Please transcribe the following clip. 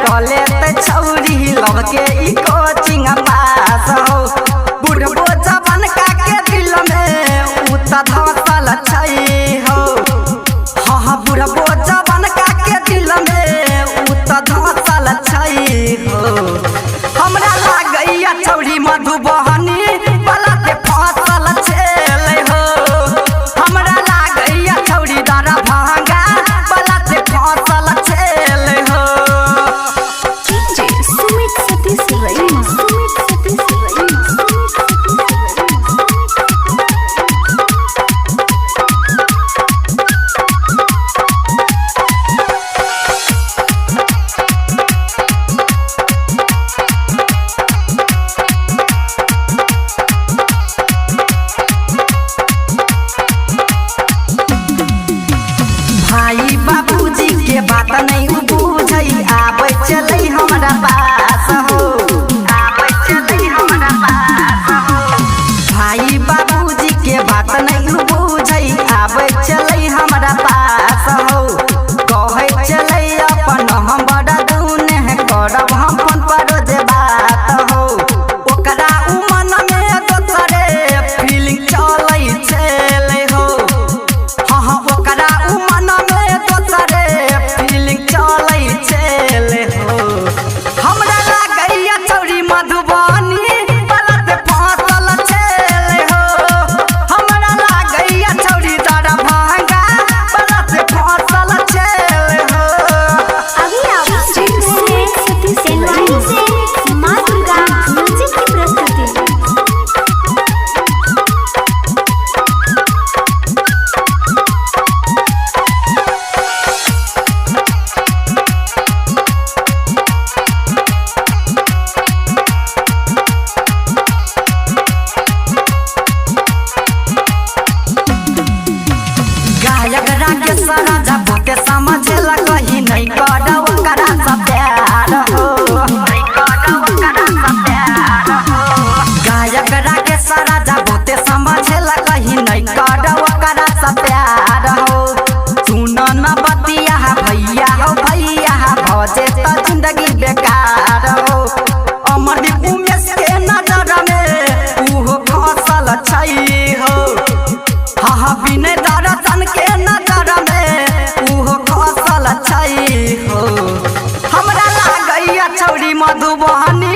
कॉले ते छौरी लव के ई कोचिंग पास हो बुढ़बो जवान का के दिल में उता धसल छै हो हाँ बुढ़बो जवान का के दिल में उता धसल छै हो हमरा लागैया छौरी मधुबनी वाला के फसल छेले हो हमरा लागैया छौरी दरा भांगा वाला के फसल छेले हो सुमित सतीश रईमा भाई बाबूजी के बात नहीं बुझै आबै चलै हमरा पास हो आबै चलै हमरा पास हो भाई बाबूजी के बात नहीं बुझै आबै चलै हमरा पास हो कहै चलै अपन हम बड़ा दुने करब हम अपन पर जे बात हो ओकरा उमन में दोसरे फीलिंग चलै छेले हो हाँ ओकरा उमन में दोसरे फीलिंग चलै छेले हो हमरा लागैया छौरी मधुबनी वाला पे फसल छेले हो हमरा लागैया छौरी दरा भांगा वाला पे फसल छेले हो अभी आप सुमित सतीश रईमा से मां दुर्गा म्यूजिक की प्रस्तुति गायक राकेश राजा के समझेला कहीं नहीं कर ओकरा सा प्यार हो नहीं कर ओकरा सा प्यार हो गायक राकेश राजा बहुते समझेला कहीं नहीं कर ओकरा सा प्यार हो सुन न बतिया भैया हो भैया भजे त जिंदगी बेकार हो अमरदीप उमेश के नजर में उहो फसल छै हो हाँ बिने दर्शन के नजर में उहो फसल छै हो हमरा लागैया छौरी मधुबनी